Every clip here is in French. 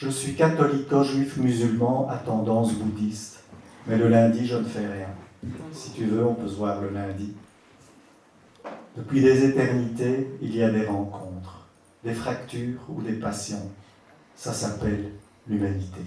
Je suis catholico-juif musulman à tendance bouddhiste, mais le lundi, je ne fais rien. Si tu veux, on peut se voir le lundi. Depuis des éternités, il y a des rencontres, des fractures ou des passions. Ça s'appelle l'humanité.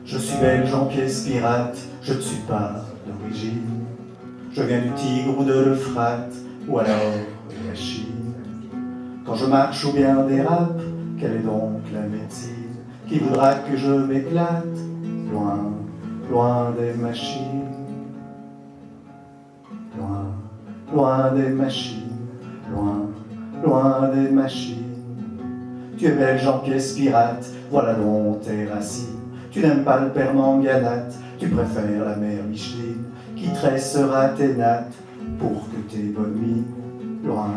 Je suis belge en pièces pirates, je ne suis pas d'origine. Je viens du Tigre ou de l'Euphrate, ou alors de la Chine. Quand je marche ou bien dérape, quelle est donc la médecine qui voudra que je m'éclate, loin, loin des machines. Loin, loin des machines, loin, loin des machines. Tu es belge en pièces pirates, voilà donc tes racines. Tu n'aimes pas le père Manganate, tu préfères la mère Micheline, qui tressera tes nattes pour que tes bonnes mines. Loin,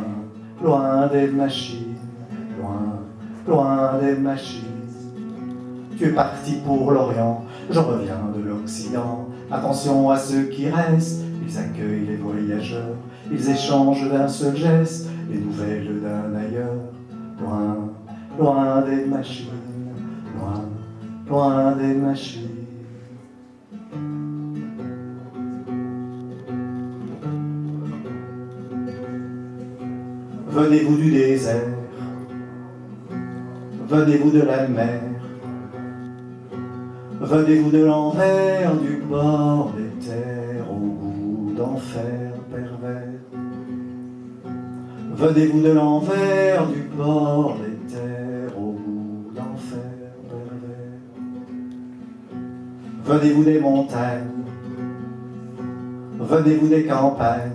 loin des machines, loin, loin des machines. Tu es parti pour l'Orient, je reviens de l'Occident. Attention à ceux qui restent, ils accueillent les voyageurs, ils échangent d'un seul geste les nouvelles d'un ailleurs. Loin, loin des machines, loin, loin des machines. Venez-vous du désert, venez-vous de la mer, venez-vous de l'envers du bord des terres au goût d'enfer pervers. Venez-vous de l'envers du bord des terres au goût d'enfer pervers. Venez-vous des montagnes, venez-vous des campagnes,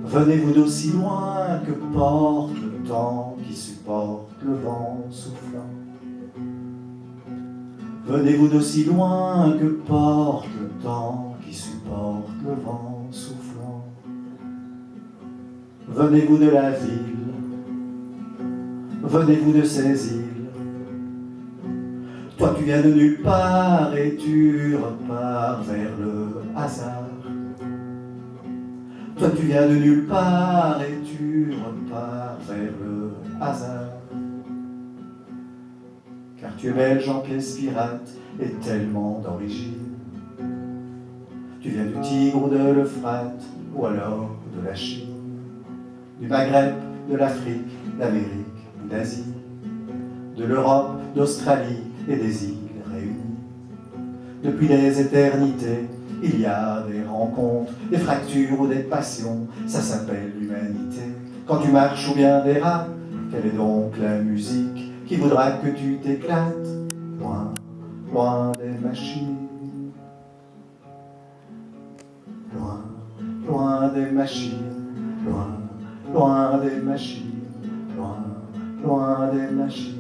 venez-vous d'aussi loin que porte le temps qui supporte le vent soufflant. Venez-vous d'aussi loin que porte le temps qui supporte le vent soufflant. Venez-vous de la ville, venez-vous de ces îles. Toi tu viens de nulle part et tu repars vers le hasard. Toi tu viens de nulle part et tu repars vers le hasard. Car tu es belge en pièces pirates et tellement d'origine. Tu viens du Tigre ou de l'Euphrate ou alors de la Chine, du Maghreb, de l'Afrique, d'Amérique ou d'Asie, de l'Europe, d'Australie et des îles réunies. Depuis les éternités, il y a des rencontres, des fractures ou des passions, ça s'appelle l'humanité. Quand tu marches ou bien dérapes, quelle est donc la musique qui voudra que tu t'éclates, loin, loin des machines. Loin, loin des machines, loin, loin des machines, loin, loin des machines.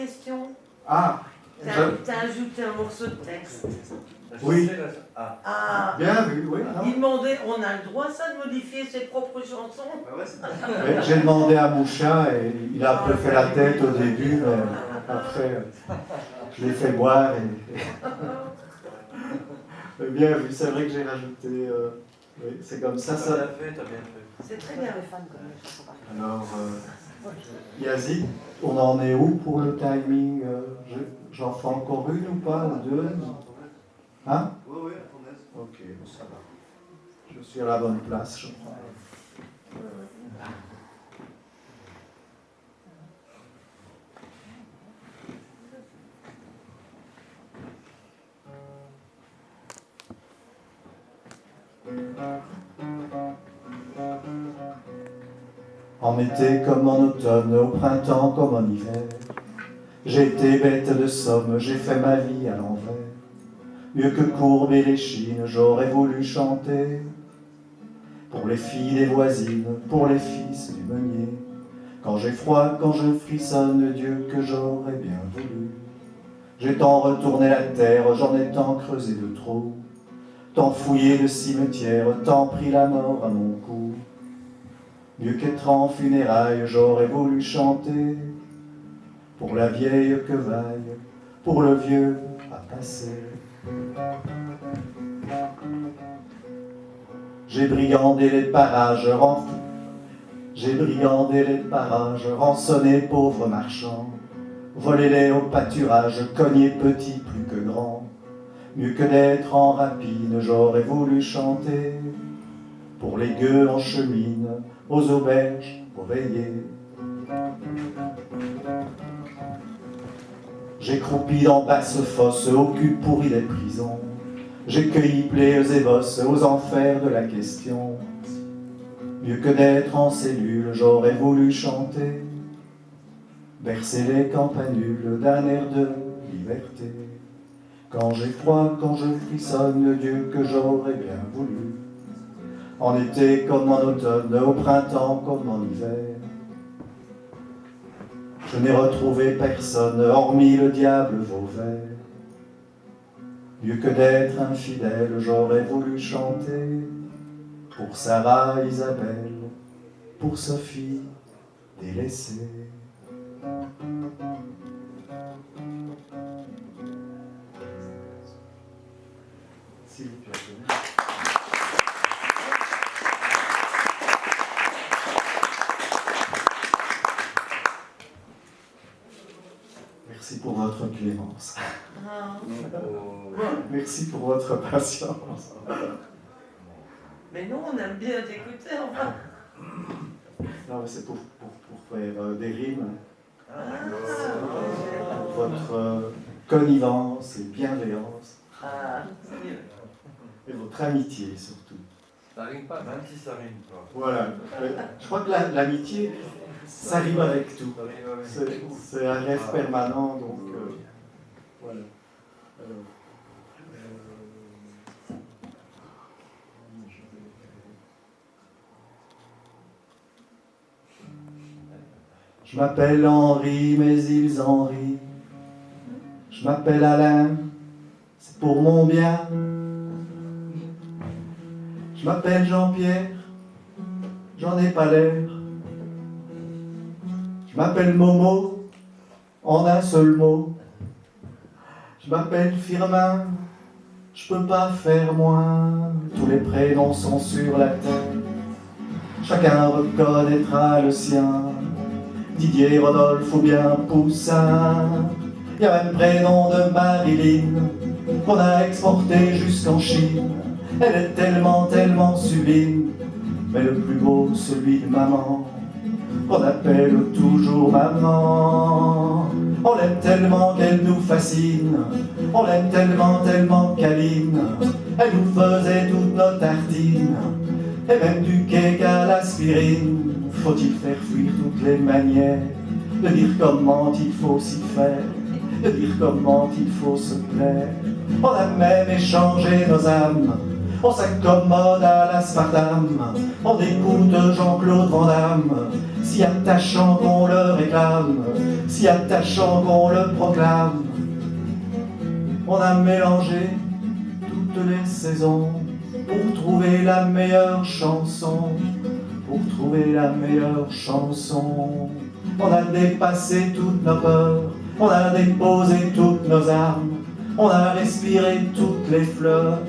question. Ah, T'as ajouté un morceau de texte. Oui. Ah. Bien vu, oui. Il demandait, on a le droit ça de modifier ses propres chansons. Oui, j'ai demandé à Moucha et il a un peu fait la tête au début, mais après, je l'ai fait boire et... Bien vu, c'est vrai que j'ai rajouté... oui, c'est comme ça. T'as bien fait. C'est très bien. Alors, Yazid, on en est où pour le timing? J'en fais encore une ou pas, ou deux? Hein? Oui, on est. Ok, ça va. Je suis à la bonne place, je crois. En été comme en automne, au printemps comme en hiver, j'ai été bête de somme, j'ai fait ma vie à l'envers. Mieux que courber l'échine, j'aurais voulu chanter pour les filles des voisines, pour les fils du meunier. Quand j'ai froid, quand je frissonne, Dieu que j'aurais bien voulu. J'ai tant retourné la terre, j'en ai tant creusé de trop, tant fouillé de cimetières, tant pris la mort à mon cou. Mieux qu'être en funérailles, j'aurais voulu chanter pour la vieille que vaille, pour le vieux à passer. J'ai brigandé les parages, rançonné pauvres marchands, volé-les au pâturage, cogné petit plus que grand. Mieux que d'être en rapine, j'aurais voulu chanter pour les gueux en chemine, aux auberges, aux veillées. J'ai croupi dans basse fosse, au cul pourri des prisons. J'ai cueilli plaies et bosses aux enfers de la question. Mieux que d'être en cellule, j'aurais voulu chanter, bercer les campanules d'un air de liberté. Quand j'ai froid, quand je frissonne, le Dieu que j'aurais bien voulu. En été comme en automne, au printemps comme en hiver. Je n'ai retrouvé personne, hormis le diable Vauvert. Mieux que d'être infidèle, j'aurais voulu chanter pour Sarah Isabelle, pour Sophie délaissée. Sylvie, tu as connu. Merci pour votre clémence. Merci pour votre patience. Mais nous, on aime bien t'écouter, enfin. Non, mais c'est pour faire des rimes. Votre connivence et bienveillance. Et votre amitié, surtout. Ça rime pas, même si ça rime pas. Voilà. Je crois que l'amitié, ça rime avec tout. C'est un rêve permanent, donc voilà. Alors, je m'appelle Henri, mais ils en rient. Je m'appelle Alain, c'est pour mon bien. Je m'appelle Jean-Pierre, j'en ai pas l'air. Je m'appelle Momo, en un seul mot. Je m'appelle Firmin, je peux pas faire moins. Tous les prénoms sont sur la tête, chacun reconnaîtra le sien. Didier, Rodolphe ou bien Poussin. Il y a même prénom de Marilyn qu'on a exporté jusqu'en Chine. Elle est tellement, tellement sublime, mais le plus beau, celui de maman, qu'on appelle toujours maman. On l'aime tellement qu'elle nous fascine, on l'aime tellement, tellement câline. Elle nous faisait toutes nos tartines, et même du cake à l'aspirine. Faut-il faire fuir toutes les manières de dire comment il faut s'y faire, de dire comment il faut se plaire. On a même échangé nos âmes On s'accommode à l'aspartame, on écoute Jean-Claude Van Damme, si attachant qu'on le réclame, si attachant qu'on le proclame. On a mélangé toutes les saisons pour trouver la meilleure chanson, pour trouver la meilleure chanson. On a dépassé toutes nos peurs, on a déposé toutes nos armes, on a respiré toutes les fleurs,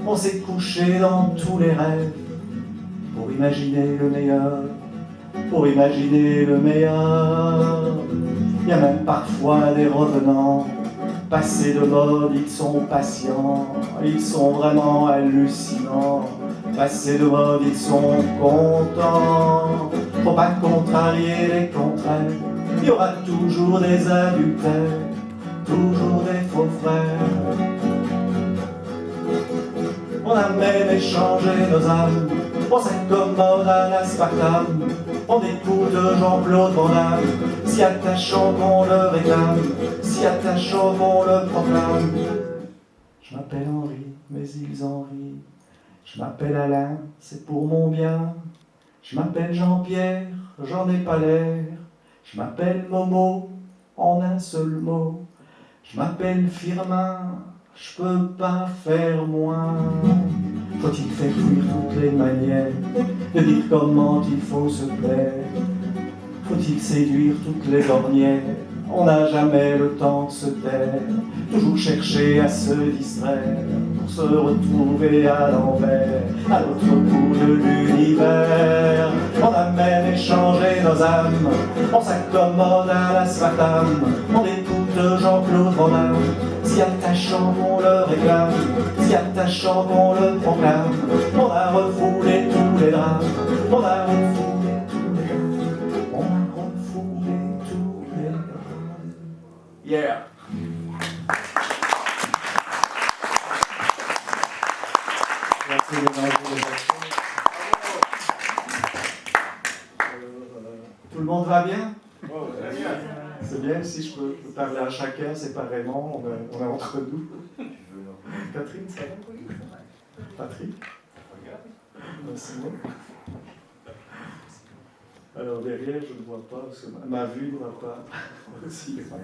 on s'est couché dans tous les rêves pour imaginer le meilleur, pour imaginer le meilleur. Il y a même parfois des revenants, passés de mode, ils sont patients, ils sont vraiment hallucinants. Passés de mode, ils sont contents. Faut pas contrarier les contraires, il y aura toujours des adultères, toujours des faux frères. On a même échangé nos âmes, on s'accommode à l'aspartame, on écoute Jean-Claude Van Damme, si attachant qu'on le réclame, si attachant qu'on le proclame. Je m'appelle Henri, mais ils en rient. Je m'appelle Alain, c'est pour mon bien. Je m'appelle Jean-Pierre, j'en ai pas l'air. Je m'appelle Momo, en un seul mot. Je m'appelle Firmin, je peux pas faire moins. Faut-il faire fuir toutes les manières de dire comment il faut se plaire? Faut-il séduire toutes les ornières? On n'a jamais le temps de se taire, toujours chercher à se distraire pour se retrouver à l'envers, à l'autre bout de l'univers. On a même échangé nos âmes, on s'accommode à l'aspartame, on écoute Jean-Claude Van Damme, si attachant qu'on le réclame, si attachant qu'on le proclame. On a refoulé tous les drames, on a refoulé tous les drames, on a refoulé tous les drames. Yeah. Merci de m'avoir fait. Tout le monde va bien? C'est bien, si je peux parler à chacun séparément, on est entre nous. Catherine, ça va? Patrick? Simon? Alors derrière, je ne vois pas, parce que ma vue ne va pas.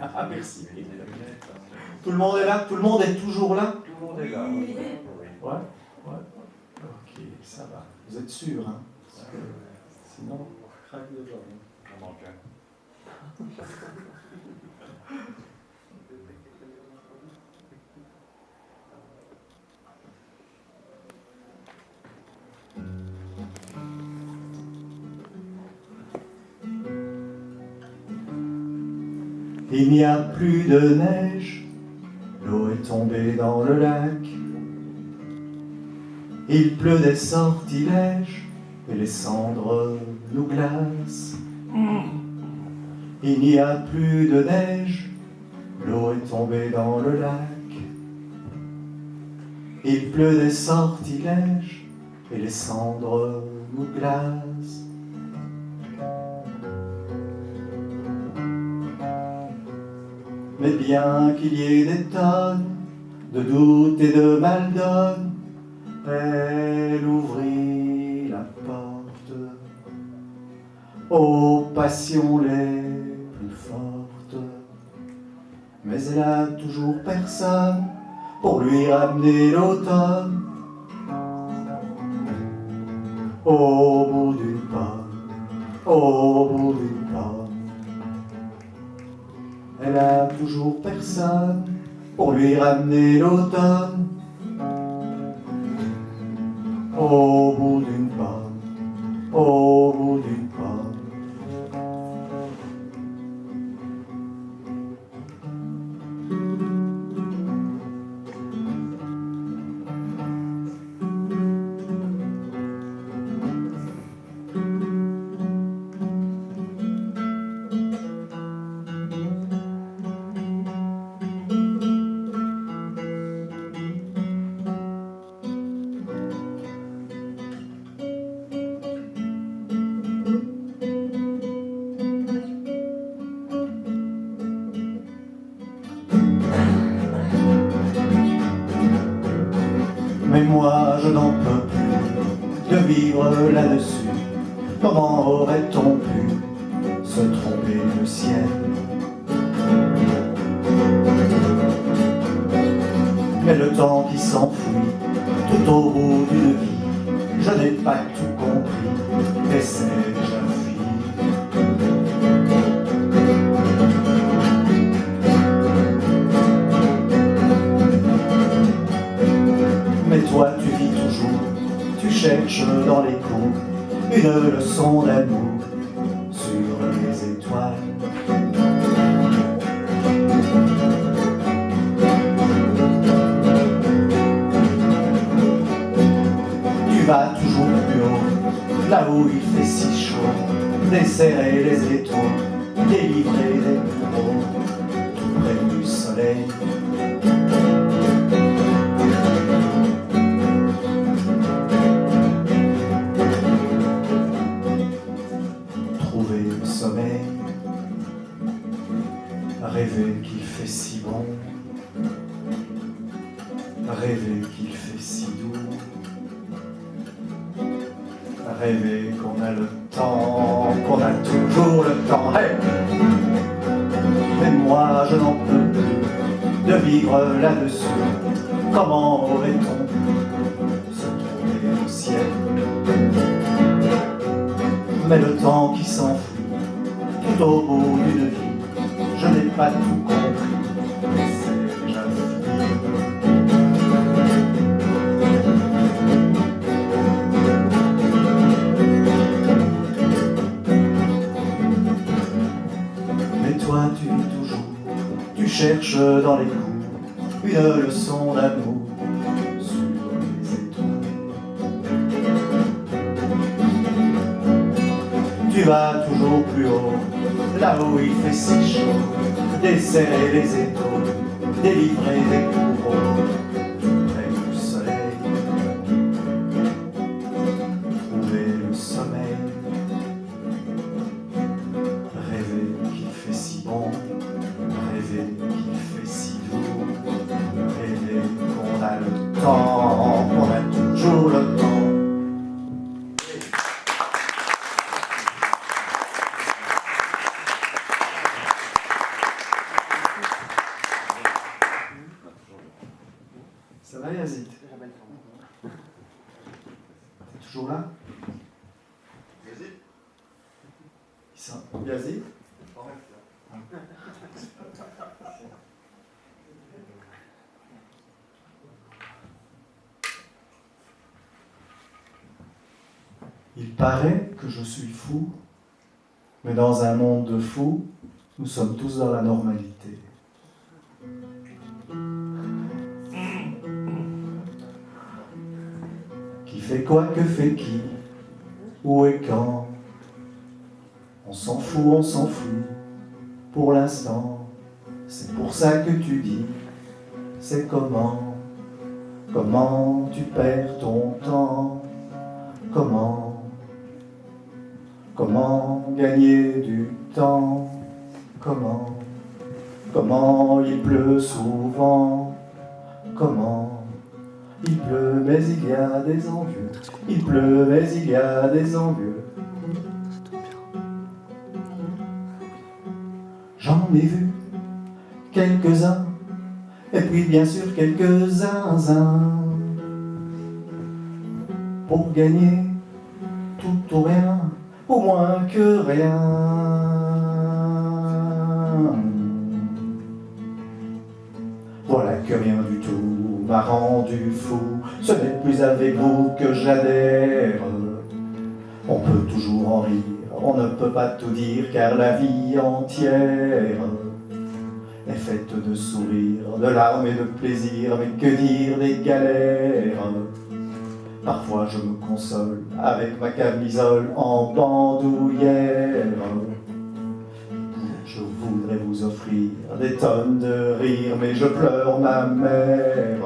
Ah, merci. Tout le monde est là? Tout le monde est toujours là? Tout le monde est là. Ouais? Ouais. Ok, ça va. Vous êtes sûr, hein? Parce que sinon, on craque de gens. On manque un. Il n'y a plus de neige, l'eau est tombée dans le lac. Il pleut des sortilèges et les cendres nous glacent. Il n'y a plus de neige, l'eau est tombée dans le lac. Il pleut des sortilèges et les cendres nous glacent. Mais bien qu'il y ait des tonnes de doutes et de mal-donne, elle ouvrit la porte aux passions les plus fortes. Mais elle a toujours personne pour lui ramener l'automne. Au bout d'une pomme, au bout d'une pomme. Elle a toujours personne pour lui ramener l'automne. Au bout d'une pomme, au bout d'une pomme. Mais moi je n'en peux plus de vivre là-dessus. Comment aurait-on pu se tromper le ciel? Mais le temps qui s'enfuit tout au bout d'une vie, je n'ai pas tout compris, et c'est déjà fini. Mais toi tu vis toujours, tu cherches dans les coups une leçon d'amour sur les étoiles. Tu vas toujours plus haut, là où il fait si chaud, desserrer les étaux, délivrer les bourreaux, tout près du soleil. Trouver le sommeil, rêver qu'il fait si bon, rêver qu'il fait si doux, rêver qu'on a le temps, qu'on a toujours le temps. Hey! Mais moi je n'en peux plus de vivre là-dessus. Comment aurait-on pu se tromper au ciel? Mais le temps qui s'enfuit tout au bout d'une vie, je n'ai pas tout compris, c'est déjà fini. Mais toi tu vis toujours, tu cherches dans les coups une leçon d'amour sur les étoiles. Tu vas toujours plus haut, là où il fait si chaud, desserrer les étaux, délivrer des bourreaux, tout près du soleil. Trouver le sommeil, rêver qu'il fait si bon, rêver qu'il fait si doux, rêver qu'on a le temps, qu'on a toujours le temps. Ça va Yazid? T'es toujours là? Yazid? Qui ça? Yazid? Il paraît que je suis fou, mais dans un monde de fous, nous sommes tous dans la normalité. Qui fait quoi, que fait qui, où et quand? On s'en fout, pour l'instant. C'est pour ça que tu dis, c'est comment tu perds ton temps, comment gagner du temps, comment il pleut souvent, il pleut mais il y a des envieux, il pleut mais il y a des envieux. J'en ai vu quelques-uns, et puis bien sûr quelques-uns, pour gagner tout ou rien, au moins que rien. Voilà que rien du tout m'a rendu fou, ce n'est plus avec vous que j'adhère. On peut toujours en rire, on ne peut pas tout dire, car la vie entière est faite de sourires, de larmes et de plaisirs, mais que dire des galères? Parfois je me console avec ma camisole en bandoulière. Je voudrais vous offrir des tonnes de rires, mais je pleure ma mère.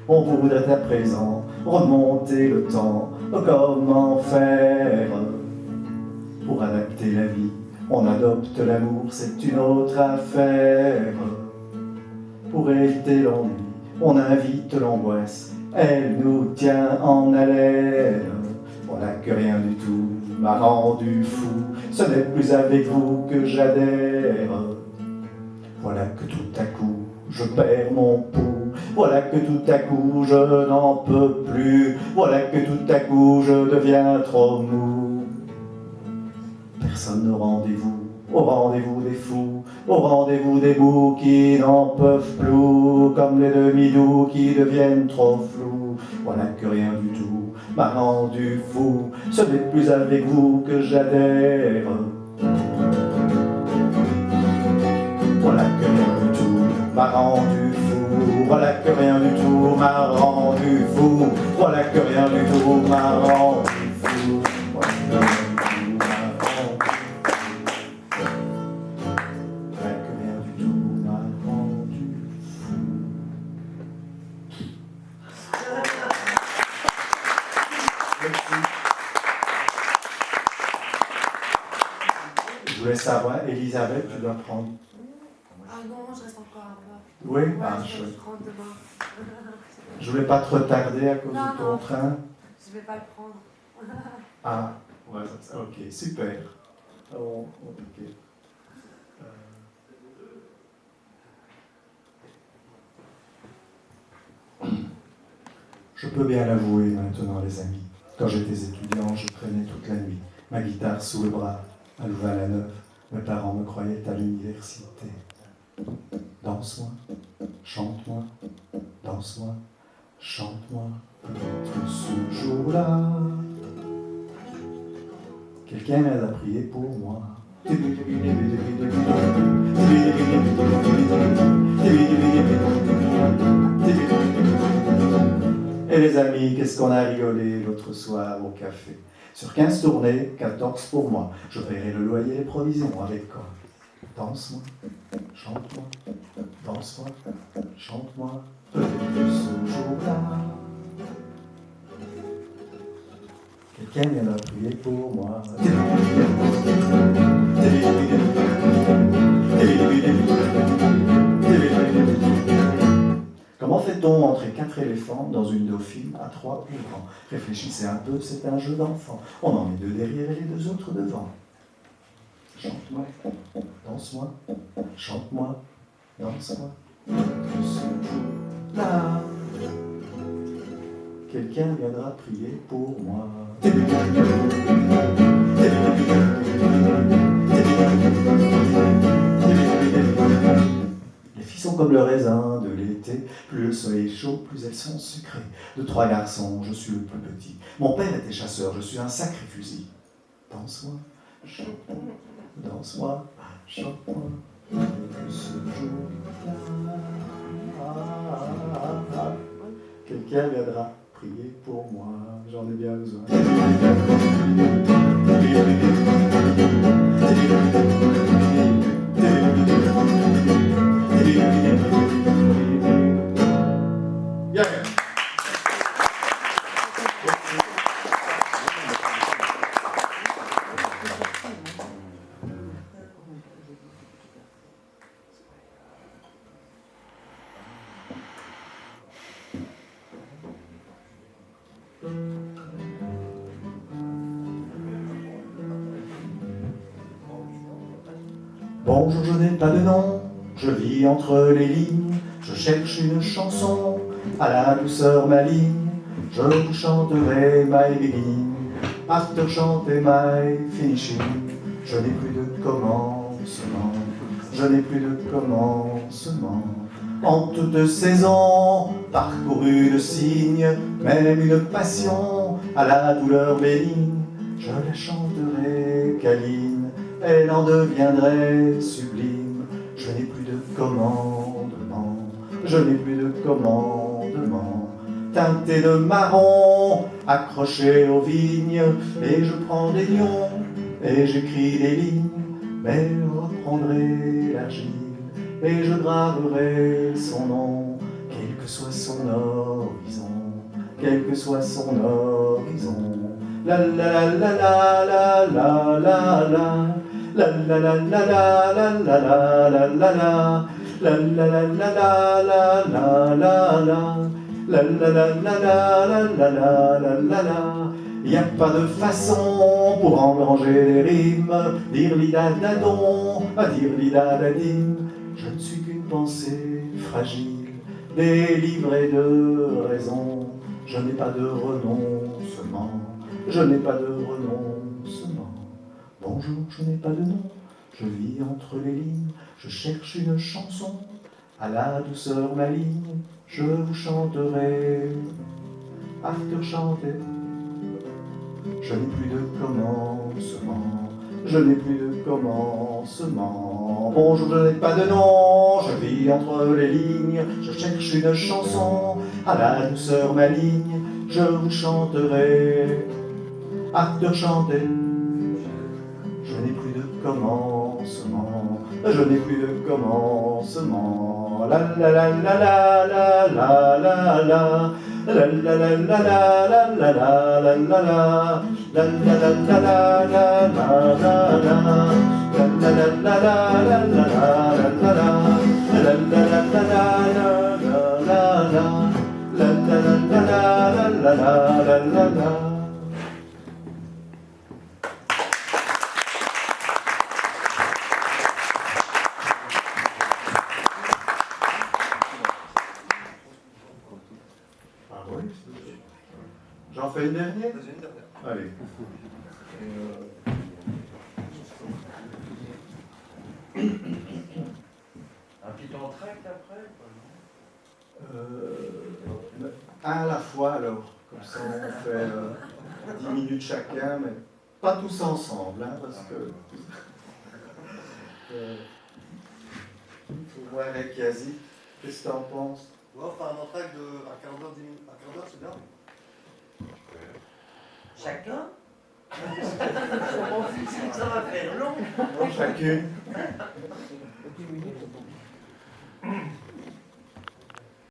On voudrait à présent remonter le temps, comment faire? Pour adapter la vie, on adopte l'amour, c'est une autre affaire. Pour éviter l'ennui, on invite l'angoisse, Elle nous tient en haleine. Voilà que rien du tout m'a rendu fou. Ce n'est plus avec vous que j'adhère. Voilà que tout à coup je perds mon pouls. Voilà que tout à coup je n'en peux plus. Voilà que tout à coup je deviens trop mou. Personne au rendez-vous des fous, au rendez-vous des bouts qui n'en peuvent plus, comme les demi-doux qui deviennent trop flous. Voilà que rien du tout m'a rendu fou, ce n'est plus avec vous que j'adhère. Voilà que rien du tout m'a rendu fou, voilà que rien du tout m'a rendu fou, voilà que rien du tout m'a rendu fou. Je voulais savoir, Elisabeth, tu dois prendre. Ah non, je reste encore un peu. Oui, Ouais, ah, je rentre demain. Je voulais pas te retarder à cause Non, de ton non. train. Je vais pas le prendre. Ah, ouais, ok, super. Oh, ok. Je peux bien l'avouer maintenant, les amis. Quand j'étais étudiant, je traînais toute la nuit, ma guitare sous le bras, à Louvain-la-Neuve. Mes parents me croyaient à l'université. Danse-moi, chante-moi, danse-moi, chante-moi, peut-être ce jour-là. Quelqu'un m'aide à prier pour moi. Et les amis, qu'est-ce qu'on a rigolé l'autre soir au café. Sur 15 tournées, 14 pour moi. Je paierai le loyer et les provisions avec quoi? Danse-moi, chante-moi, danse-moi, chante-moi, peut-être ce jour-là. Quelqu'un viendra prier pour moi. Comment fait-on entrer 4 éléphants dans une dauphine à 3 plus grands? Réfléchissez un peu, c'est un jeu d'enfant. On en met 2 derrière et les 2 autres devant. Chante-moi, danse-moi, chante-moi, danse-moi. Là, quelqu'un viendra prier pour moi. Les filles sont comme le raisin de l'été. Plus le soleil est chaud, plus elles sont sucrées. De 3 garçons, je suis le plus petit. Mon père était chasseur, je suis un sacré fusil. Danse-moi, chante-moi, danse-moi, chante-moi. Ce jour-là, quelqu'un viendra prier pour moi. J'en ai bien besoin. Yeah. Bonjour, je n'ai pas de nom, je vis entre les lignes, je cherche une chanson à la douceur maligne. Je vous chanterai my beginning, after chanter my finishing. Je n'ai plus de commencement, je n'ai plus de commencement. En toute saison, parcouru de signes, même une passion à la douleur bénigne. Je la chanterai câline, elle en deviendrait sublime. Je n'ai plus de commandement, je n'ai plus de commandement. Teinté de marron, accroché aux vignes, et je prends des lions, et j'écris des lignes, mais je reprendrai l'argile, et je graverai son nom, quel que soit son horizon, quel que soit son horizon. La la la la la la la la. La la la la la la la la la la la la la la la la la la la La la la la la la la la la la la. Y a pas de façon pour engranger des rimes. Dire l'idadadon, à dire l'idadadim. Je ne suis qu'une pensée fragile, délivrée de raison. Je n'ai pas de renoncement, je n'ai pas de renoncement. Bonjour, je n'ai pas de nom, je vis entre les lignes. Je cherche une chanson à la douceur maligne. Je vous chanterai, after chanter. Je n'ai plus de commencement, je n'ai plus de commencement. Bonjour, je n'ai pas de nom, je vis entre les lignes. Je cherche une chanson à la douceur maligne. Je vous chanterai, after chanter. Je n'ai plus de commencement, je n'ai plus de commencement. La la la la la la la la la. La la la la la la la la la la la. La la la la la la la la la. La la la la la la la la la. La la la la la la la la. La la la la la la la la la. J'en fais une dernière? Vas-y, une dernière. Allez. Un petit entracte après, quoi, Un à la fois alors, comme ça on fait 10 minutes chacun, mais pas tous ensemble, hein, parce que faut voir avec Yazi. Qu'est-ce que t'en penses? Ouais, enfin, un entracte de un quart d'heure, 10 minutes. Un quart d'heure, c'est bien. Chacun. Ça va faire long. Non, chacune.